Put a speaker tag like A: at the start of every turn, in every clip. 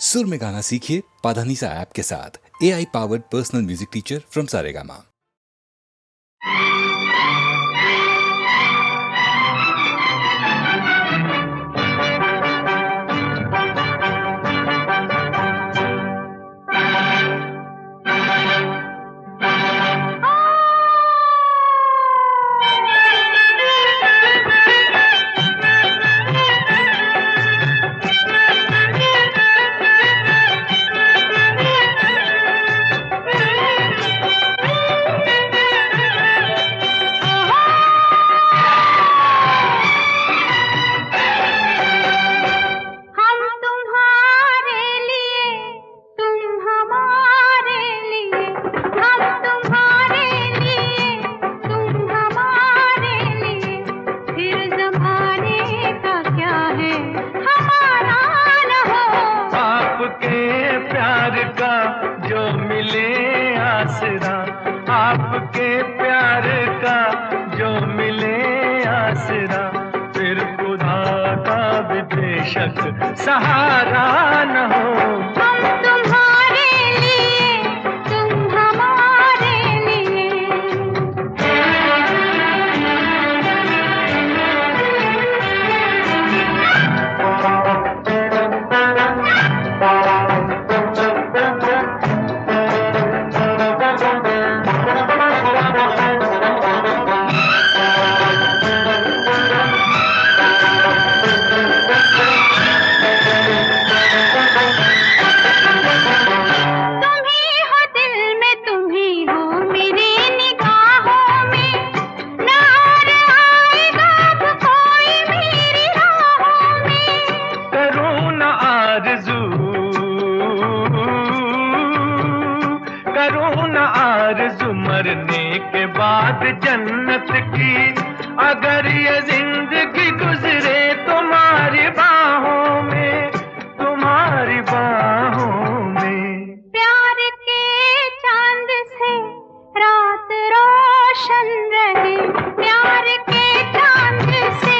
A: सुर में गाना सीखिए पाधानीसा ऐप के साथ। AI powered personal music teacher from Saregama.
B: आपके प्यार का जो मिले आसरा, फिर खुदा का भी बेशक सहारा न हो।
C: हम तुम्हारे लिए, तुम हमारे
B: मरने के बाद जन्नत की, अगर ये जिंदगी गुजरे तुम्हारी बाहों में, तुम्हारी बाहों में।
C: प्यार के चांद से रात रोशन रहे, प्यार के चांद से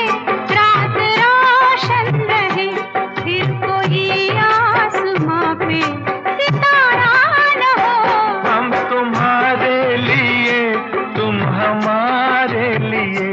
C: रात रोशन रहे, फिर कोई आसमां पे सितारा न हो।
B: हम तुम्हारे लिए, तुम हमारे लिए।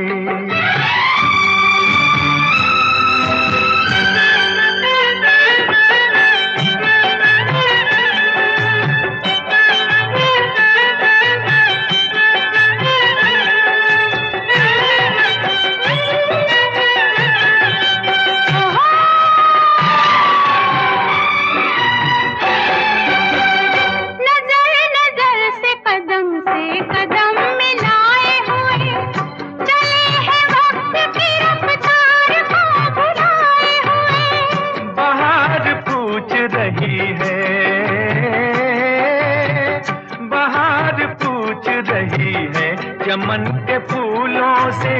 B: चमन के फूलों से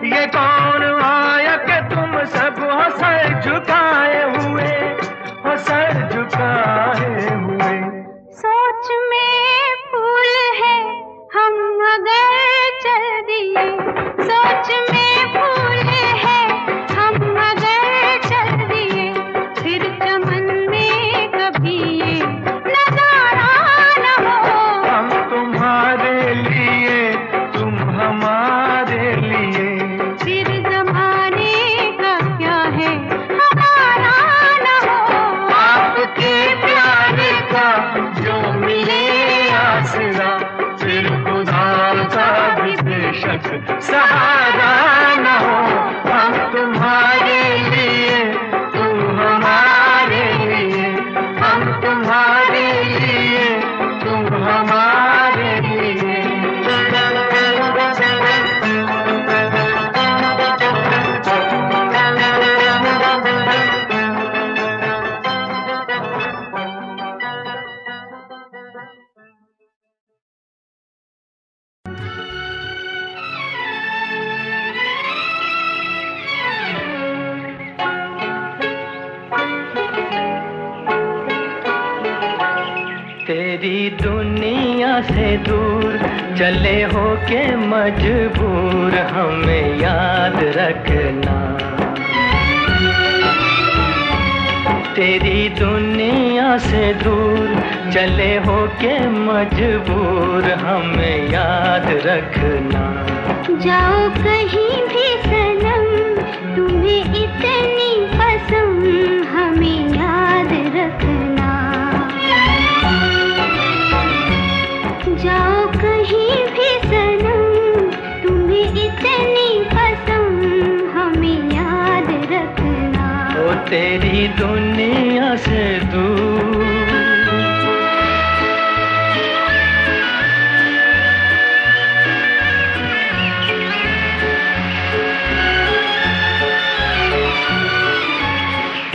B: ये कौन आया कि तुम सब हो सर झुकाए हुए, हो सर झुकाए हुए।
C: सोच में फूल है हम अगर चल दिए, सोच में फूल है हम अगर चल दिए, फिर चमन में कभी ये नजारा न हो।
B: हम तुम्हारे लिए, तुम हमारे लिए,
C: फिर जमाने का क्या है हमारा न हो।
B: आपके प्यार का जो मिले आसरा, फिर खुदा का भी बेशक सहारा न हो। हम तुम्हारे लिए, तुम हमारे लिए, हम तुम्हारे लिए, तुम हमारे लिए। तेरी दुनिया से दूर चले हो के मजबूर, हमें याद रखना। तेरी दुनिया से दूर चले हो के मजबूर हमें याद रखना।
C: जाओ कहीं भी सनम, तुम्हें इतनी पसंद हमें याद रखना। जाओ कहीं भी सनम, तुम्हें इतनी पसंद हमें याद रखना।
B: ओ तेरी दुनिया से दूर।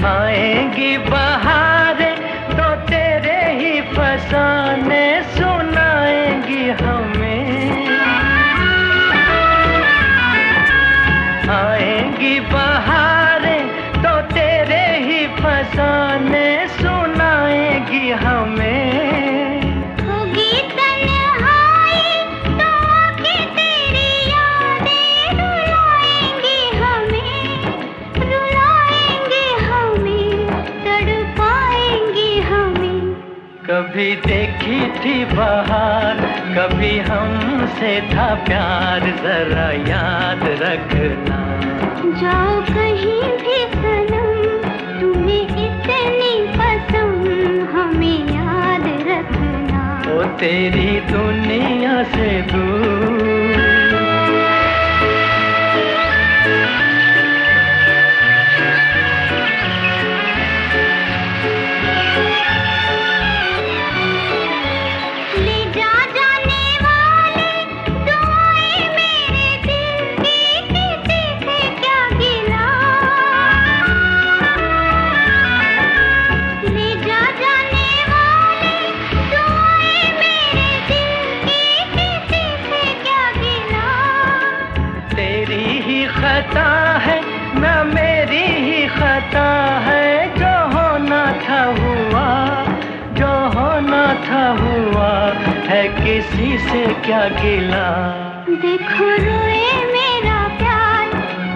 B: आएंगी बहारें तो तेरे ही फसाने सुनाएंगी हमें। आएंगी बहारें तो तेरे ही फसाने सुनाएंगी हमें।
C: होगी तन्हाई तो आके तेरी यादें रुलाएंगी हमें, रुलाएंगी हमें, तड़पाएंगी हमें।
B: कभी देखी थी बहार, कभी हमसे था प्यार, जरा याद रखना।
C: जाओ कहीं भी सनम, तुम्हें इतनी पसंद हमें याद रखना।
B: ओ तेरी दुनिया से दूर।
C: ले जा जाने वाले दुआएं मेरे दिल की, किसी से क्या गिला। ले जा जाने वाले दुआएं मेरे दिल की, किसी से क्या गिला।
B: तेरी ही खता है ना मेरी ही खता है, जो होना था हुआ, जो होना था हुआ है, किसी से क्या गिला।
C: देखो रोए मेरा प्यार,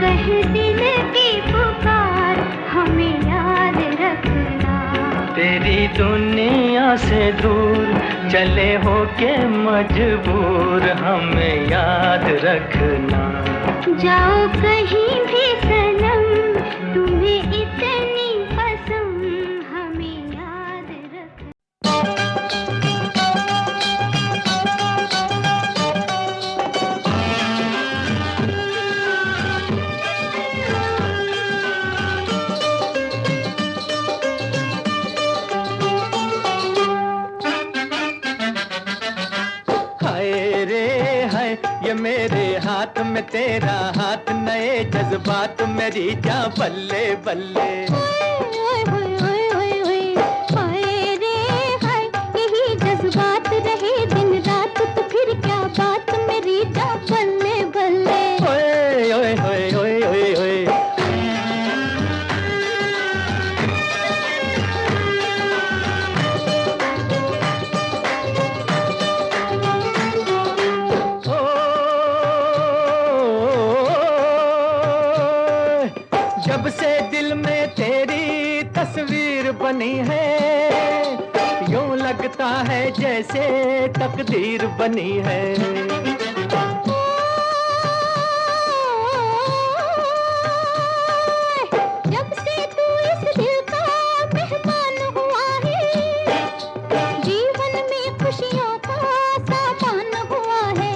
C: कहे दिल की पुकार, हमें याद रखना।
B: तेरी दुनिया से दूर चले हो के मजबूर हमें याद रखना।
C: जाओ कहीं भी सनम, तुम्हें इतनी पसंद हमें याद रखना।
B: हाय रे हाय, ये मेरे हाथ में तेरा हाथ, नए जज्बात मेरी जा बल्ले बल्ले।
C: ओए होए होए होए होए, हाय रे हाय, यही जज्बात रहे दिन रात, तो फिर क्या बात मेरी जा बल्ले बल्ले।
B: ओए ओए ओए ओए ओए ओए। जब से दिल में तेरी तस्वीर बनी है, यूं लगता है जैसे तकदीर बनी है।
C: जब से तू इस दिल का मेहमान हुआ है, जीवन में खुशियों का सामान हुआ है।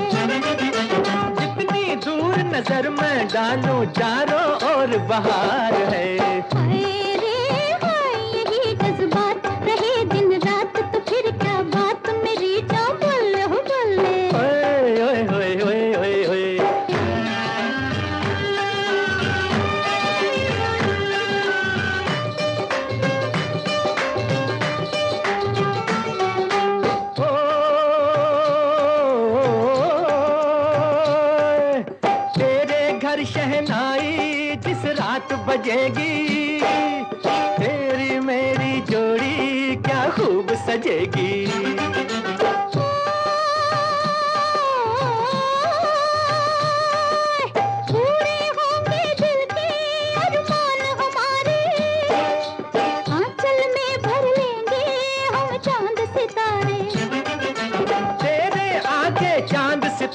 B: जितनी दूर नजर में डालूं चारों ओर बहार है।
C: हाय रे हाय, यही जज्बात रहे दिन रात, तो फिर क्या बात मेरी जा बल्ले हो बल्ले।
B: ओए ओए ओए ओए ओए ओए। तेरे घर शहनाई जिस रात बजेगी, तेरी मेरी जोड़ी क्या खूब सजेगी।
C: पूरे होंगे दिल के अरमान हमारे, आंचल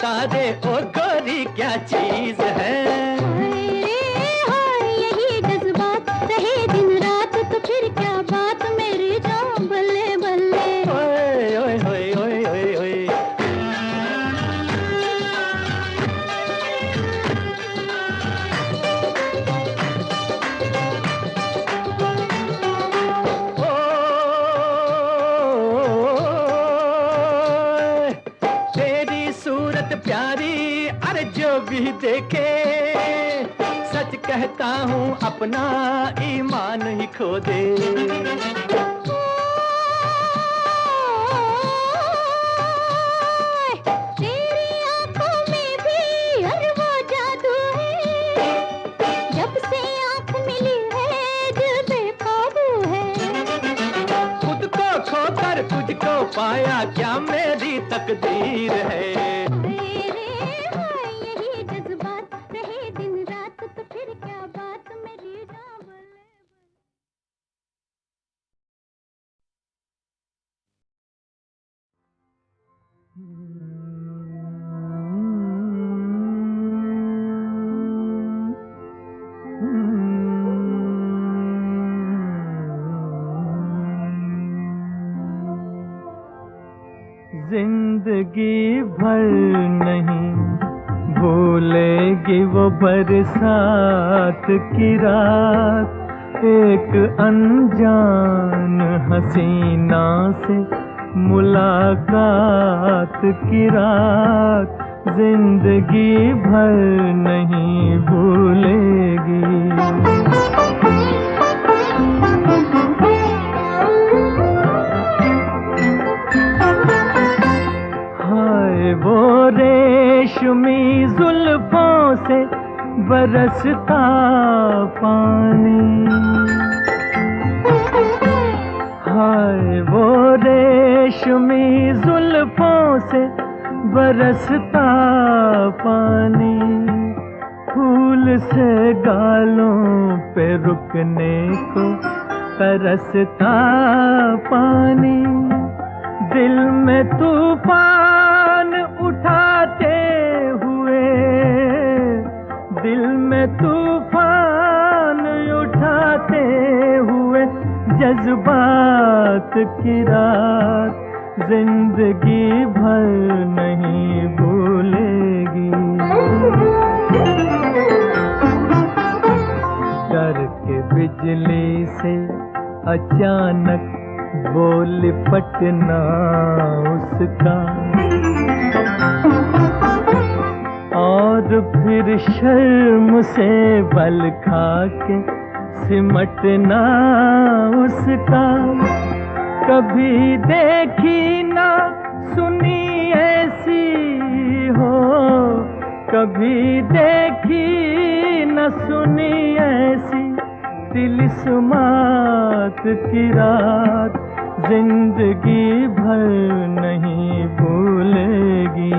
B: बता दे ओ गोरी क्या चीज है।
C: हाय यही जज्बात रहे दिन रात तो फिर क्या बात मेरी जान बल्ले बल्ले।
B: ओए ओए ओए ओए ओए ओए। प्यारी अरे जो भी देखे सच कहता हूँ अपना ईमान ही खो दे।
C: तेरी आंखों में भी हर वो जादू है, जब से आंख मिली है दिल बेकाबू है।
B: खुद को खोकर तुझको पाया क्या मेरी तकदीर है। जिंदगी भर नहीं भूलेगी वो बरसात की रात, एक अनजान हसीना से मुलाकात की रात, जिंदगी भर नहीं भूलेगी। वो रेशमी जुल्फों से बरसता पानी, हाय वो रेशमी जुल्फों से बरसता पानी, फूल से गालों पे रुकने को तरसता पानी, दिल में तूफान उठाते हुए, दिल में तूफान उठाते हुए जज्बात की रात, जिंदगी भर नहीं भूलेगी। डर के बिजली से अचानक वो लिपटना उसका, और फिर शर्म से बल खा के सिमटना उसका, कभी देखी ना सुनी ऐसी हो, कभी देखी न सुनी ऐसी तिलिस्मात की रात, जिंदगी भर नहीं भूलेगी।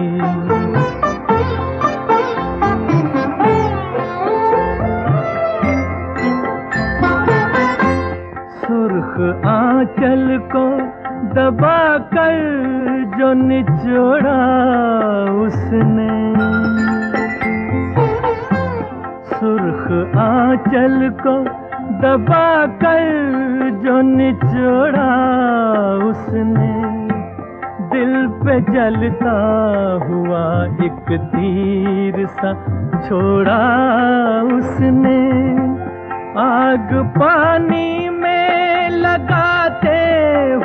B: सुर्ख आंचल को दबा कर जो निचोड़ा उसने, सुर्ख आंचल को दबा कर जो निचोड़ा उसने, दिल पे जलता हुआ एक तीर सा छोड़ा उसने, आग पानी में लगाते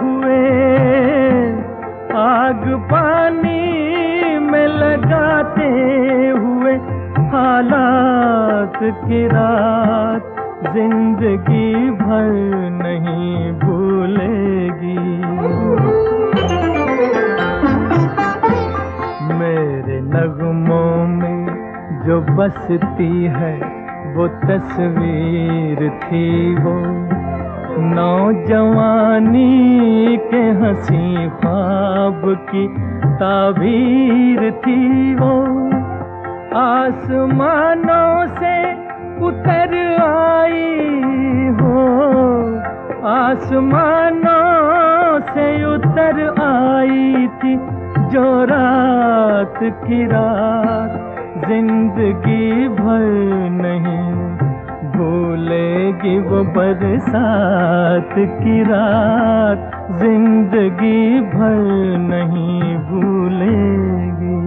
B: हुए, आग पानी में लगाते हुए हालात की रात, जिंदगी भर नहीं भूलेगी। मेरे नगमों में जो बसती है वो तस्वीर थी, वो नौजवानी के हंसी ख्वाब की ताबीर थी, वो आसमानों से उतर आई हो, आसमानों से उतर आई थी जो रात बरसात की रात जिंदगी भर नहीं भूलेगी वो बरसात की रात जिंदगी भर नहीं भूलेगी।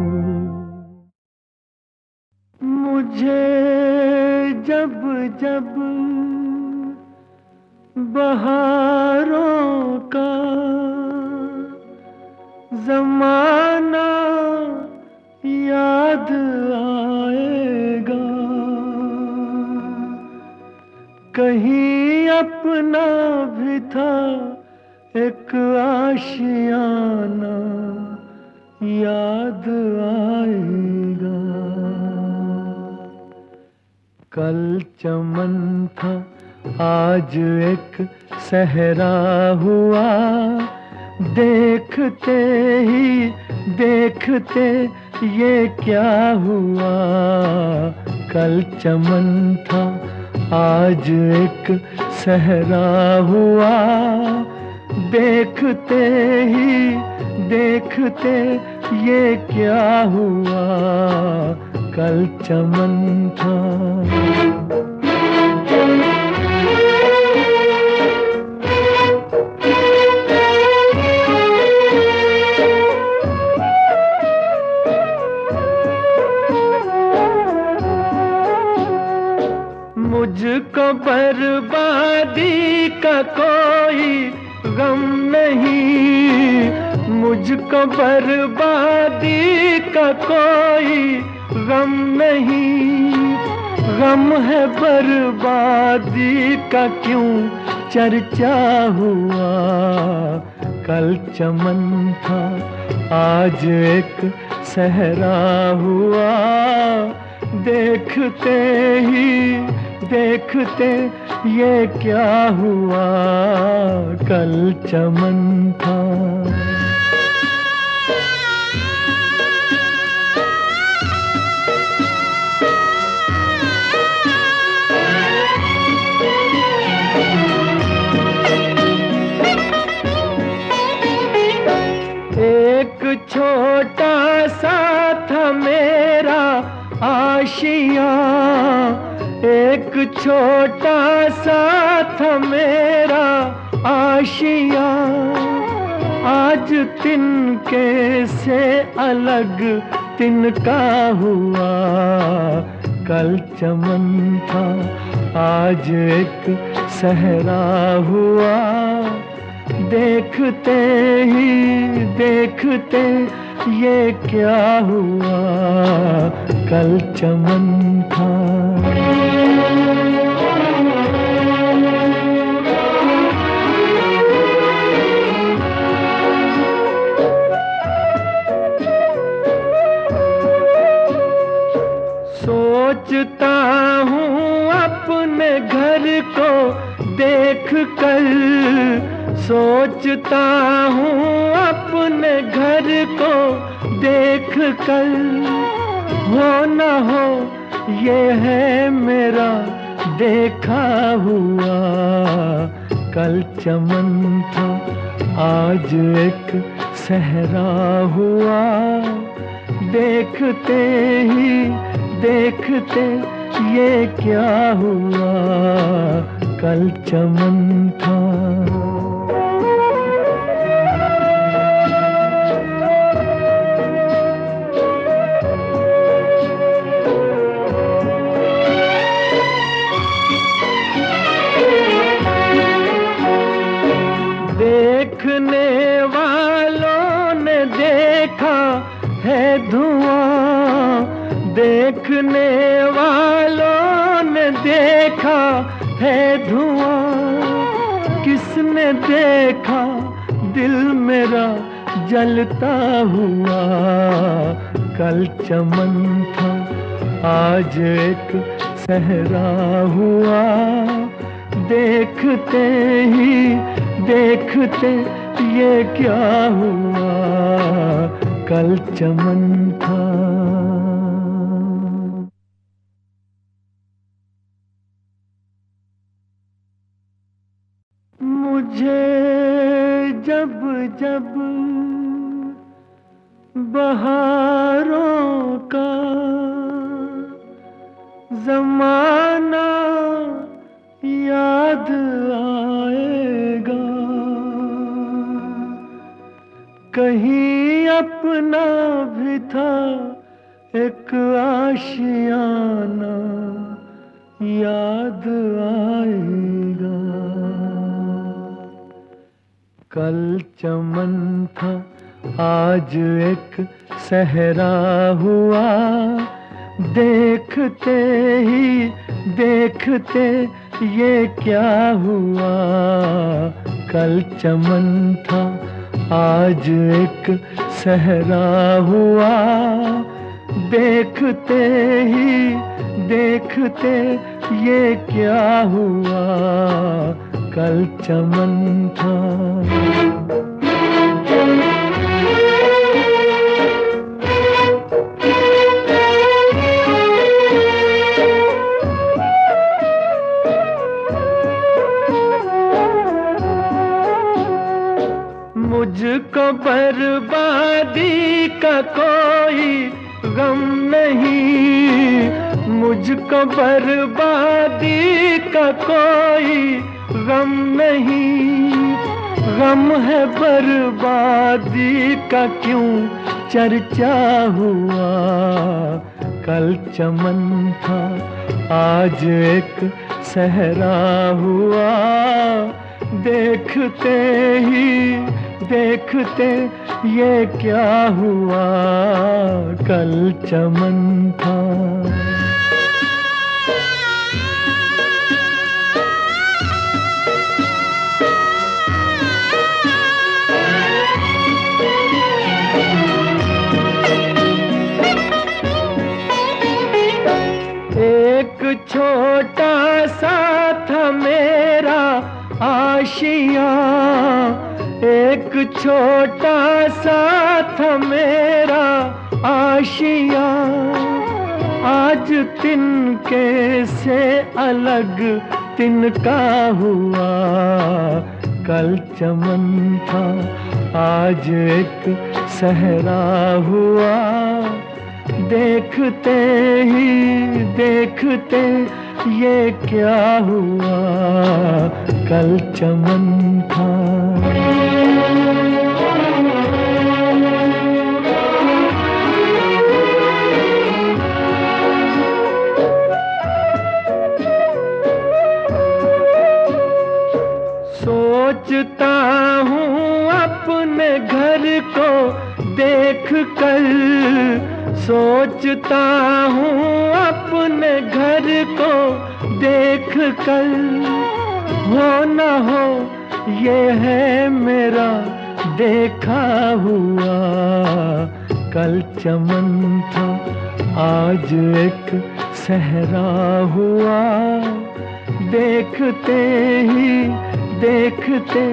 B: मुझे जब जब बहारों का ज़माना याद आएगा, कहीं अपना भी था एक आशियाना याद आएगा। कल चमन था आज एक सहरा हुआ, देखते ही देखते ये क्या हुआ। कल चमन था आज एक सहरा हुआ, देखते ही देखते ये क्या हुआ। कल चमन था। मुझको बर्बादी का कोई गम नहीं, मुझको बर्बादी का कोई गम नहीं। गम है बर्बादी का क्यों चर्चा हुआ। कल चमन था आज एक सहरा हुआ, देखते ही देखते ये क्या हुआ। कल चमन था। एक छोटा सा था मेरा आशिया, एक छोटा सा था मेरा आशिया। आज तिनके से अलग तिनका हुआ। कल चमन था आज एक सहरा हुआ, देखते ही देखते ये क्या हुआ। कल चमन था। सोचता हूँ अपने घर को देख कर, सोचता हूँ अपने घर को देख कर। हो न हो ये है मेरा देखा हुआ। कल चमन था आज एक सहरा हुआ, देखते ही देखते ये क्या हुआ। कल चमन था। देखने वालों ने देखा है धुआं, देखने वालों ने देखा है धुआं। किसने देखा दिल मेरा जलता हुआ। कल चमन था आज एक सहरा हुआ, देखते ही देखते ये क्या हुआ। कल चमन था। मुझे जब जब बहारों का जमाना याद आएगा, कहीं अपना भी था एक आशियाना याद आएगा। कल चमन था आज एक सहरा हुआ, देखते ही देखते ये क्या हुआ। कल चमन था आज एक सहरा हुआ, देखते ही देखते ये क्या हुआ। कल चमन था। मुझको बर्बादी का कोई गम नहीं, मुझको बर्बादी का कोई गम नहीं। गम है बर्बादी का क्यों चर्चा हुआ। कल चमन था आज एक सहरा हुआ, देखते ही देखते ये क्या हुआ। कल चमन था। एक छोटा सा था मेरा आशिया, एक छोटा सा था मेरा आशिया। आज तिनके से अलग तिनका हुआ। कल चमन था आज एक सहरा हुआ, देखते ही देखते ये क्या हुआ। कल चमन था। सोचता हूँ अपने घर को देख कर, सोचता हूँ अपने घर को देख कर। हो न हो ये है मेरा देखा हुआ। कल चमन था आज एक सहरा हुआ, देखते ही देखते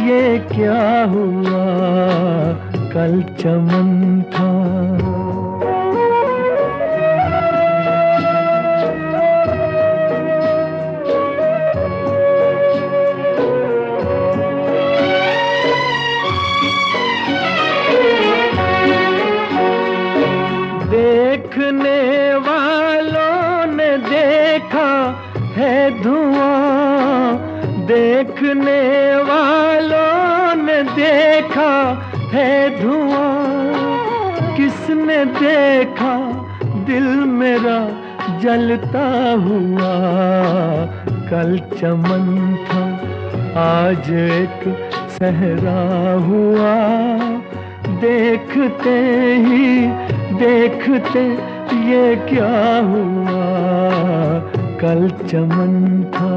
B: ये क्या हुआ। कल चमन था। देखने वालों ने देखा है धुआं, देखने वालों ने देखा है धुआं। किसने देखा दिल मेरा जलता हुआ। कल चमन था आज एक सहरा हुआ, देखते ही देखते ये क्या हुआ। कल चमन था।